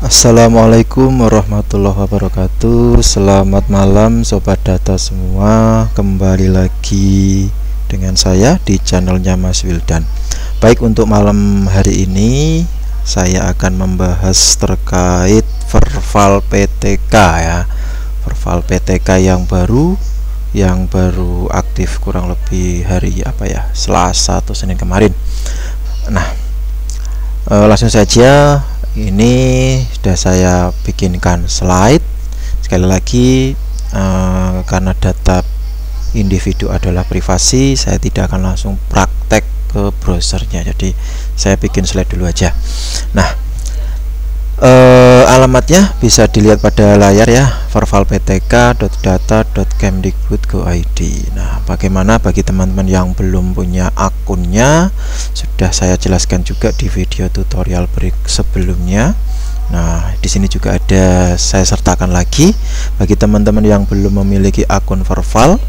Assalamualaikum warahmatullahi wabarakatuh. Selamat malam sobat data semua. Kembali lagi dengan saya di channelnya Mas Wildan. Baik, untuk malam hari ini saya akan membahas terkait Verval PTK ya. Verval PTK yang baru aktif kurang lebih hari Selasa atau Senin kemarin. Nah, langsung saja. Ini sudah saya bikinkan slide. Sekali lagi, karena data individu adalah privasi, saya tidak akan langsung praktek ke browsernya. Jadi saya bikin slide dulu aja. Nah, alamatnya bisa dilihat pada layar ya, vervalptk.data.kemdikbud.go.id. Nah, bagaimana bagi teman-teman yang belum punya akunnya, sudah saya jelaskan juga di video tutorial sebelumnya. Nah, di sini juga ada saya sertakan lagi bagi teman-teman yang belum memiliki akun Verval,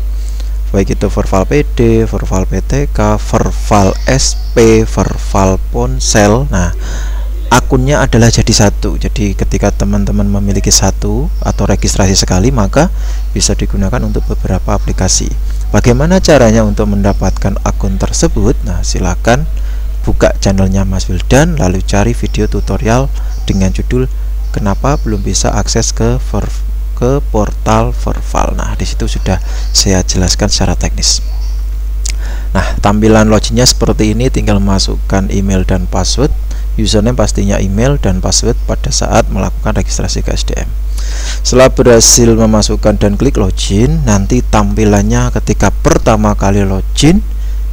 baik itu Verval PD, Verval PTK, Verval SP, Verval Ponsel. Nah, akunnya adalah jadi satu. Jadi ketika teman-teman memiliki satu atau registrasi sekali, maka bisa digunakan untuk beberapa aplikasi. Bagaimana caranya untuk mendapatkan akun tersebut? Nah, silakan buka channelnya Mas Wildan, lalu cari video tutorial dengan judul kenapa belum bisa akses ke portal Verval. Nah, di situ sudah saya jelaskan secara teknis. Nah, tampilan loginnya seperti ini, tinggal masukkan email dan password. Username pastinya email dan password pada saat melakukan registrasi ke SDM. Setelah berhasil memasukkan dan klik login, nanti tampilannya ketika pertama kali login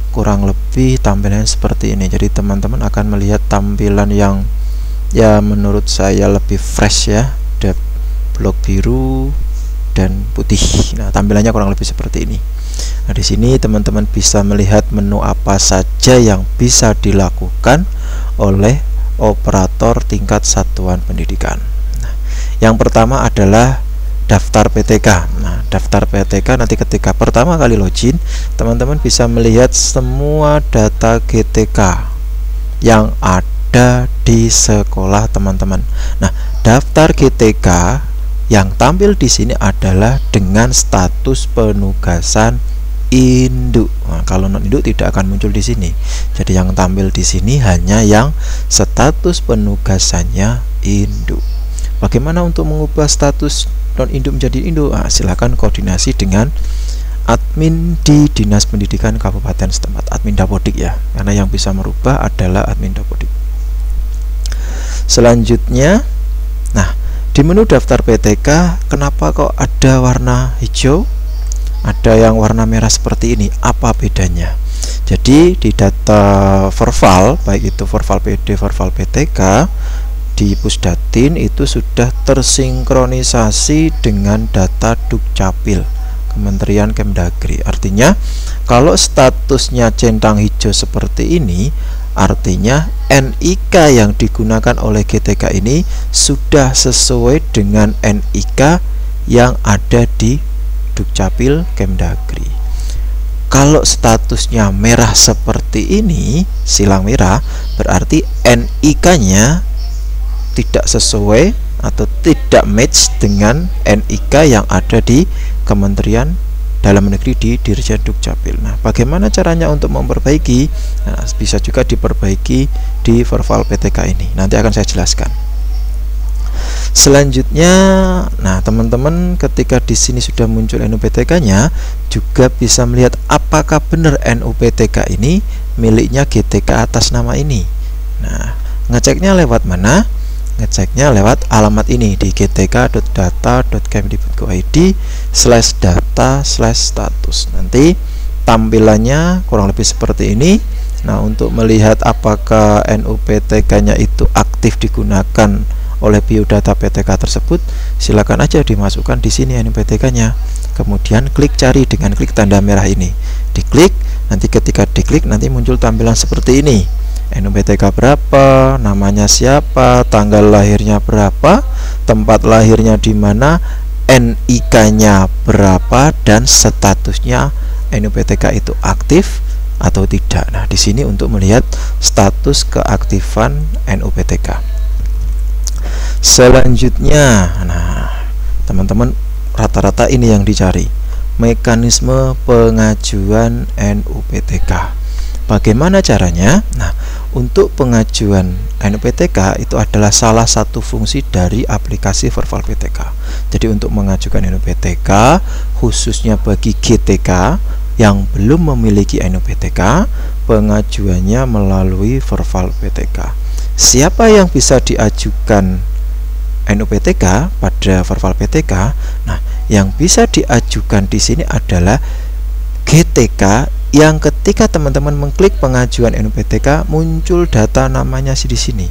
kurang lebih tampilannya seperti ini. Jadi teman-teman akan melihat tampilan yang menurut saya lebih fresh ya, ada blok biru dan putih. Nah, tampilannya kurang lebih seperti ini. Nah, di sini teman-teman bisa melihat menu apa saja yang bisa dilakukan oleh operator tingkat satuan pendidikan. Nah, yang pertama adalah daftar PTK. Nah, daftar PTK nanti ketika pertama kali login, teman-teman bisa melihat semua data GTK yang ada di sekolah teman-teman. Nah, daftar GTK yang tampil di sini adalah dengan status penugasan induk. Nah, kalau non induk tidak akan muncul di sini. Jadi yang tampil di sini hanya yang status penugasannya induk. Bagaimana untuk mengubah status non induk menjadi induk? Nah, silakan koordinasi dengan admin di Dinas Pendidikan Kabupaten setempat, admin Dapodik ya, karena yang bisa merubah adalah admin Dapodik. Selanjutnya, nah, di menu daftar PTK, kenapa kok ada warna hijau? Ada yang warna merah seperti ini. Apa bedanya? Jadi di data Verval, baik itu Verval PD, Verval PTK, di Pusdatin itu sudah tersinkronisasi dengan data Dukcapil, Kementerian Kemdagri. Artinya kalau statusnya centang hijau seperti ini, artinya NIK yang digunakan oleh GTK ini sudah sesuai dengan NIK yang ada di Dukcapil Kemdagri. Kalau statusnya merah seperti ini, silang merah, berarti NIK-nya tidak sesuai atau tidak match dengan NIK yang ada di Kementerian Dalam Negeri di Dirjen Dukcapil. Nah, bagaimana caranya untuk memperbaiki? Nah, bisa juga diperbaiki di Verval PTK ini. Nanti akan saya jelaskan. Selanjutnya, nah teman-teman ketika di sini sudah muncul NUPTK-nya, juga bisa melihat apakah benar NUPTK ini miliknya GTK atas nama ini. Nah, ngeceknya lewat mana? Ngeceknya lewat alamat ini di gtk.data.kemdikbud.go.id/data/status. Nanti tampilannya kurang lebih seperti ini. Nah, untuk melihat apakah NUPTK-nya itu aktif digunakan oleh biodata PTK tersebut, silakan aja dimasukkan di sini NUPTK-nya. Kemudian klik cari dengan klik tanda merah ini. Diklik, nanti ketika diklik nanti muncul tampilan seperti ini. NUPTK berapa, namanya siapa, tanggal lahirnya berapa, tempat lahirnya di mana, NIK-nya berapa, dan statusnya NUPTK itu aktif atau tidak. Nah, di sini untuk melihat status keaktifan NUPTK. Selanjutnya, nah teman-teman, rata-rata ini yang dicari, mekanisme pengajuan NUPTK. Bagaimana caranya? Nah, untuk pengajuan NUPTK itu adalah salah satu fungsi dari aplikasi Verval PTK. Jadi untuk mengajukan NUPTK, khususnya bagi GTK yang belum memiliki NUPTK, pengajuannya melalui Verval PTK. Siapa yang bisa diajukan NUPTK pada Verval PTK? Nah, yang bisa diajukan di sini adalah GTK yang ketika teman-teman mengklik pengajuan NUPTK muncul data namanya di sini.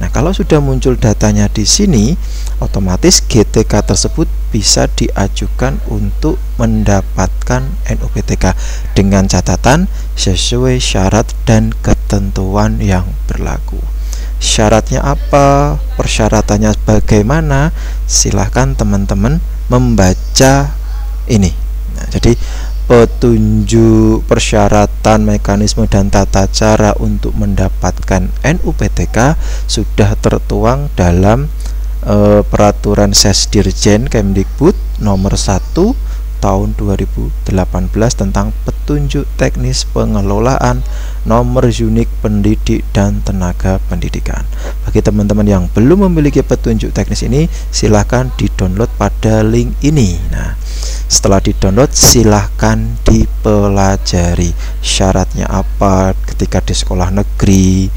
Nah, kalau sudah muncul datanya di sini, otomatis GTK tersebut bisa diajukan untuk mendapatkan NUPTK dengan catatan sesuai syarat dan ketentuan yang berlaku. Syaratnya apa? Persyaratannya bagaimana? Silahkan teman-teman membaca ini. Nah, jadi petunjuk, persyaratan, mekanisme, dan tata cara untuk mendapatkan NUPTK sudah tertuang dalam peraturan Sesdirjen Kemdikbud nomor 1 tahun 2018 tentang petunjuk teknis pengelolaan nomor unik pendidik dan tenaga pendidikan. Bagi teman-teman yang belum memiliki petunjuk teknis ini, silahkan di-download pada link ini. Nah, setelah di-download, silahkan dipelajari syaratnya apa ketika di sekolah negeri,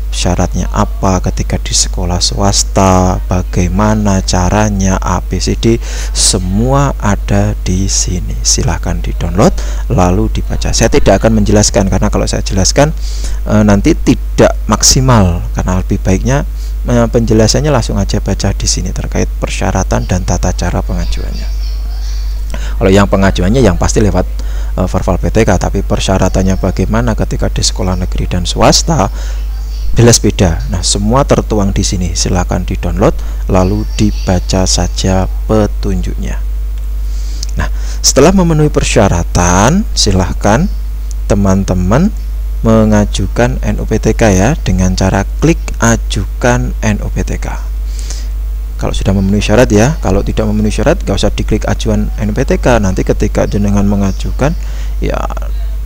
syaratnya apa ketika di sekolah swasta, bagaimana caranya, ABCD, semua ada di sini. Silahkan di-download lalu dibaca. Saya tidak akan menjelaskan karena kalau saya jelaskan nanti tidak maksimal, karena lebih baiknya penjelasannya langsung aja baca di sini terkait persyaratan dan tata cara pengajuannya. Kalau yang pengajuannya yang pasti lewat Verval PTK, tapi persyaratannya bagaimana ketika di sekolah negeri dan swasta jelas beda. Nah, semua tertuang di sini. Silahkan di-download lalu dibaca saja petunjuknya. Nah, setelah memenuhi persyaratan, silahkan teman-teman mengajukan NUPTK ya dengan cara klik ajukan NUPTK. Kalau sudah memenuhi syarat ya. Kalau tidak memenuhi syarat, gak usah diklik ajuan NUPTK. Nanti ketika jenengan mengajukan, ya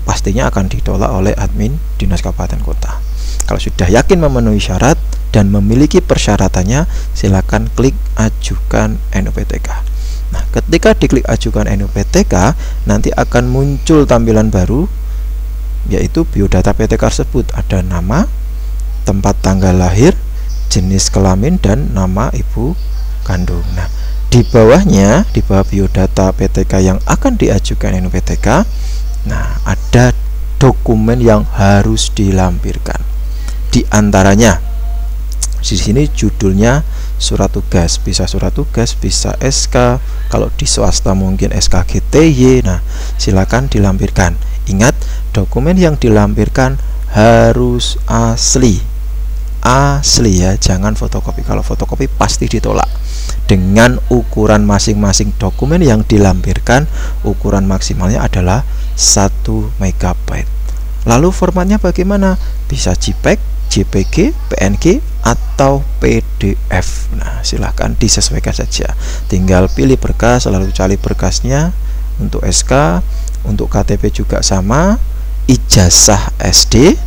pastinya akan ditolak oleh admin Dinas Kabupaten Kota. Kalau sudah yakin memenuhi syarat dan memiliki persyaratannya, silakan klik ajukan NUPTK. Nah, ketika diklik ajukan NUPTK, nanti akan muncul tampilan baru, yaitu biodata PTK tersebut. Ada nama, tempat tanggal lahir, jenis kelamin, dan nama ibu kandung. Nah, di bawahnya, di bawah biodata PTK yang akan diajukan NUPTK, nah ada dokumen yang harus dilampirkan. Di antaranya di sini judulnya surat tugas, bisa surat tugas, bisa SK, kalau di swasta mungkin SKGTY. Nah, silakan dilampirkan. Ingat, dokumen yang dilampirkan harus asli ya, jangan fotokopi. Kalau fotokopi pasti ditolak. Dengan ukuran masing-masing dokumen yang dilampirkan, ukuran maksimalnya adalah 1 MB. Lalu formatnya bagaimana? Bisa JPEG, JPG, PNG, atau PDF. Nah, silahkan disesuaikan saja. Tinggal pilih berkas, lalu cari berkasnya. Untuk SK, untuk KTP juga sama, ijazah SD,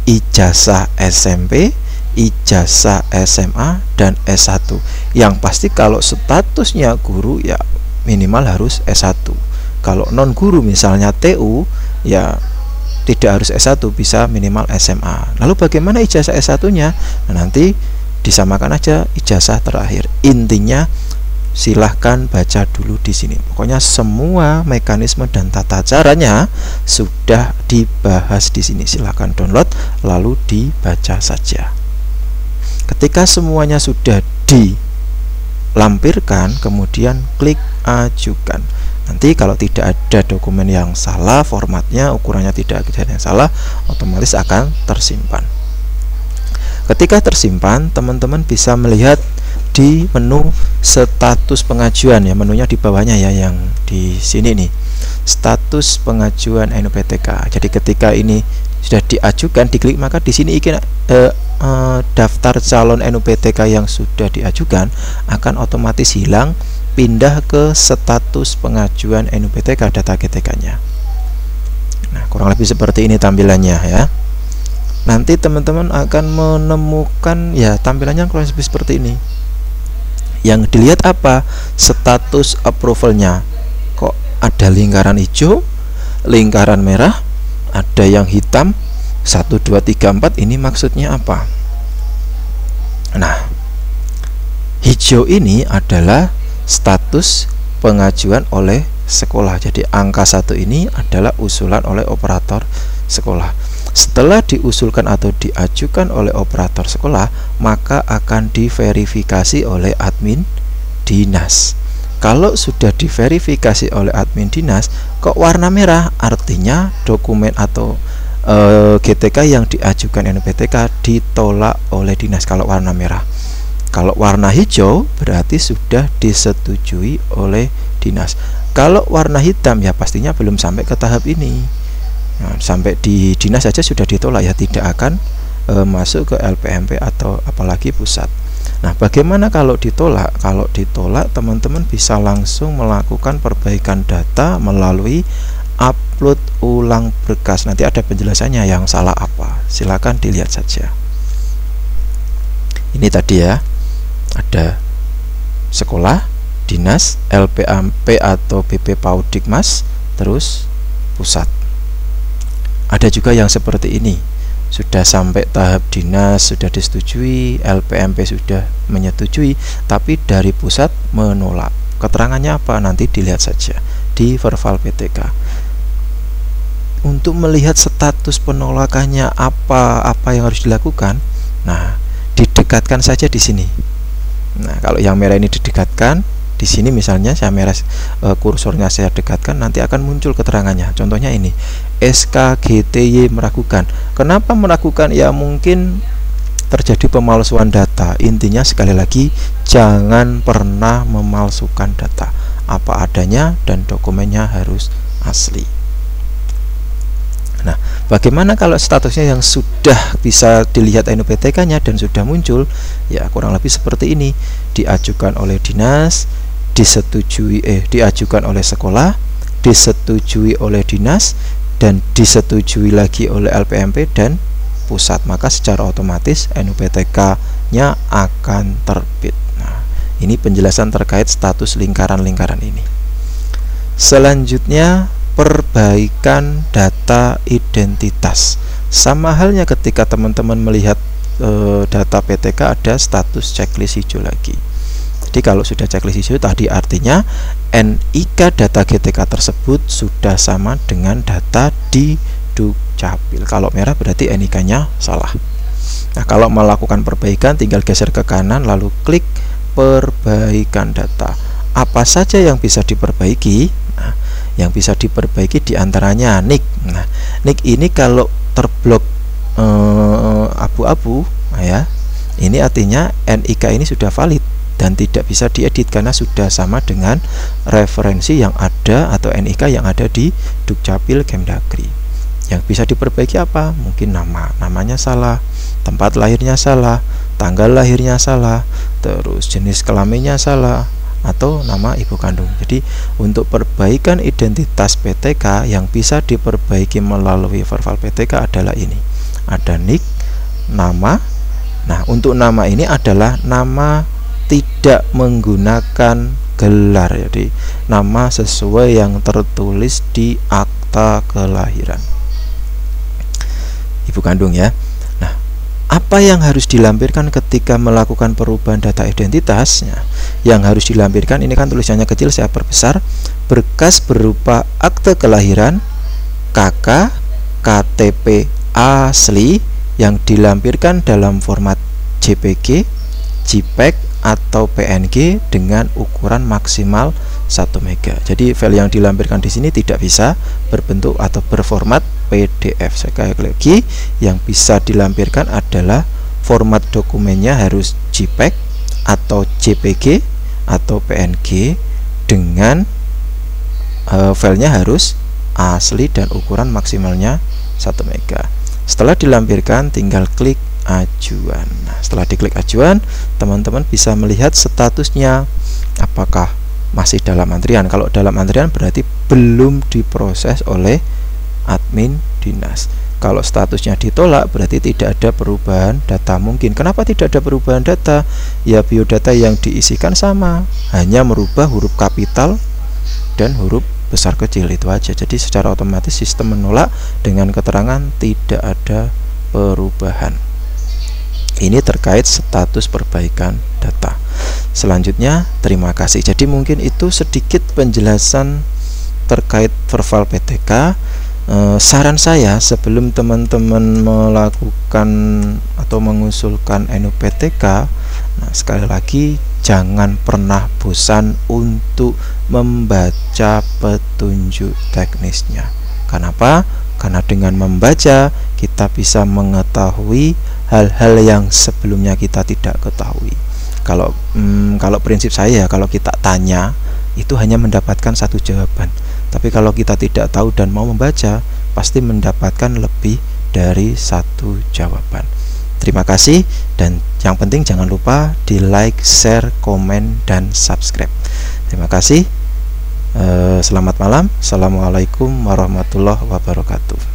ijazah SMP, ijazah SMA, dan S1. Yang pasti kalau statusnya guru ya minimal harus S1. Kalau non guru misalnya TU ya tidak harus S1, bisa minimal SMA. Lalu bagaimana ijazah S1-nya? Nah, nanti disamakan aja ijazah terakhir. Intinya silahkan baca dulu di sini. Pokoknya semua mekanisme dan tata caranya sudah dibahas di sini. Silahkan download lalu dibaca saja. Ketika semuanya sudah dilampirkan, kemudian klik ajukan. Nanti kalau tidak ada dokumen yang salah, formatnya, ukurannya tidak ada yang salah, otomatis akan tersimpan. Ketika tersimpan, teman-teman bisa melihat di menu status pengajuan ya, menunya di bawahnya ya, yang di sini nih, status pengajuan NUPTK. Jadi ketika ini sudah diajukan, diklik, maka di sini daftar calon NUPTK yang sudah diajukan akan otomatis hilang, pindah ke status pengajuan NUPTK data GTK-nya. Nah, kurang lebih seperti ini tampilannya ya. Nanti teman-teman akan menemukan ya tampilannya kurang lebih seperti ini. Yang dilihat apa? Status approvalnya. Kok ada lingkaran hijau, lingkaran merah, ada yang hitam, 1, 2, 3, 4, ini maksudnya apa? Nah, hijau ini adalah status pengajuan oleh sekolah. Jadi angka 1 ini adalah usulan oleh operator sekolah. Setelah diusulkan atau diajukan oleh operator sekolah, maka akan diverifikasi oleh admin dinas. Kalau sudah diverifikasi oleh admin dinas kok warna merah, artinya dokumen atau GTK yang diajukan NUPTK ditolak oleh dinas kalau warna merah. Kalau warna hijau berarti sudah disetujui oleh dinas. Kalau warna hitam ya pastinya belum sampai ke tahap ini. Nah, sampai di dinas saja sudah ditolak ya, tidak akan masuk ke LPMP atau apalagi pusat. Nah, bagaimana kalau ditolak? Kalau ditolak, teman-teman bisa langsung melakukan perbaikan data melalui upload ulang berkas. Nanti ada penjelasannya yang salah apa. Silakan dilihat saja. Ini tadi ya, ada sekolah, dinas, LPMP atau BP Paudikmas, terus pusat. Ada juga yang seperti ini, sudah sampai tahap dinas sudah disetujui, LPMP sudah menyetujui, tapi dari pusat menolak. Keterangannya apa? Nanti dilihat saja di Verval PTK. Untuk melihat status penolakannya apa yang harus dilakukan, nah didekatkan saja di sini. Nah, kalau yang merah ini didekatkan di sini, misalnya saya merah kursornya saya dekatkan, nanti akan muncul keterangannya. Contohnya ini, SKGTY meragukan. Kenapa meragukan? Ya mungkin terjadi pemalsuan data. Intinya sekali lagi, jangan pernah memalsukan data, apa adanya dan dokumennya harus asli. Nah, bagaimana kalau statusnya yang sudah bisa dilihat NUPTK-nya dan sudah muncul? Ya kurang lebih seperti ini, diajukan oleh dinas, diajukan oleh sekolah, disetujui oleh dinas, dan disetujui lagi oleh LPMP dan pusat. Maka secara otomatis NUPTK-nya akan terbit. Nah, ini penjelasan terkait status lingkaran-lingkaran ini. Selanjutnya, perbaikan data identitas. Sama halnya ketika teman-teman melihat data PTK, ada status checklist hijau lagi. Jadi kalau sudah checklist hijau tadi artinya NIK data GTK tersebut sudah sama dengan data di Dukcapil. Kalau merah berarti NIK-nya salah. Nah, kalau melakukan perbaikan tinggal geser ke kanan lalu klik perbaikan data. Apa saja yang bisa diperbaiki? Nah, yang bisa diperbaiki diantaranya NIK. Nah, NIK ini kalau terblok abu-abu, ya, ini artinya NIK ini sudah valid dan tidak bisa diedit karena sudah sama dengan referensi yang ada atau NIK yang ada di Dukcapil Kemdagri. Yang bisa diperbaiki apa? Mungkin namanya salah, tempat lahirnya salah, tanggal lahirnya salah, terus jenis kelaminnya salah, atau nama ibu kandung. Jadi untuk perbaikan identitas PTK yang bisa diperbaiki melalui Verval PTK adalah ini. Ada NIK, nama. Nah, untuk nama ini adalah nama tidak menggunakan gelar. Jadi nama sesuai yang tertulis di akta kelahiran ibu kandung ya. Nah, apa yang harus dilampirkan ketika melakukan perubahan data identitasnya? Yang harus dilampirkan ini kan tulisannya kecil, saya perbesar. Berkas berupa akte kelahiran, KK, KTP asli yang dilampirkan dalam format JPG, JPEG atau PNG dengan ukuran maksimal 1 MB. Jadi file yang dilampirkan di sini tidak bisa berbentuk atau berformat PDF. Sekali lagi, yang bisa dilampirkan adalah format dokumennya harus JPEG atau JPG atau PNG dengan filenya harus asli dan ukuran maksimalnya 1 MB. Setelah dilampirkan, tinggal klik ajuan. Nah, setelah diklik ajuan, teman-teman bisa melihat statusnya apakah masih dalam antrian. Kalau dalam antrian berarti belum diproses oleh admin dinas. Kalau statusnya ditolak berarti tidak ada perubahan data. Mungkin kenapa tidak ada perubahan data? Ya, biodata yang diisikan sama, hanya merubah huruf kapital dan huruf besar kecil, itu aja. Jadi secara otomatis sistem menolak dengan keterangan tidak ada perubahan. Ini terkait status perbaikan data. Selanjutnya, terima kasih. Jadi mungkin itu sedikit penjelasan terkait verbal PTK. Saran saya sebelum teman-teman melakukan atau mengusulkan NUPTK, nah sekali lagi jangan pernah bosan untuk membaca petunjuk teknisnya. Kenapa? Karena dengan membaca kita bisa mengetahui hal-hal yang sebelumnya kita tidak ketahui. Kalau prinsip saya, kalau kita tanya itu hanya mendapatkan satu jawaban. Tapi kalau kita tidak tahu dan mau membaca, pasti mendapatkan lebih dari satu jawaban. Terima kasih, dan yang penting jangan lupa di like, share, komen, dan subscribe. Terima kasih. Selamat malam. Assalamualaikum warahmatullahi wabarakatuh.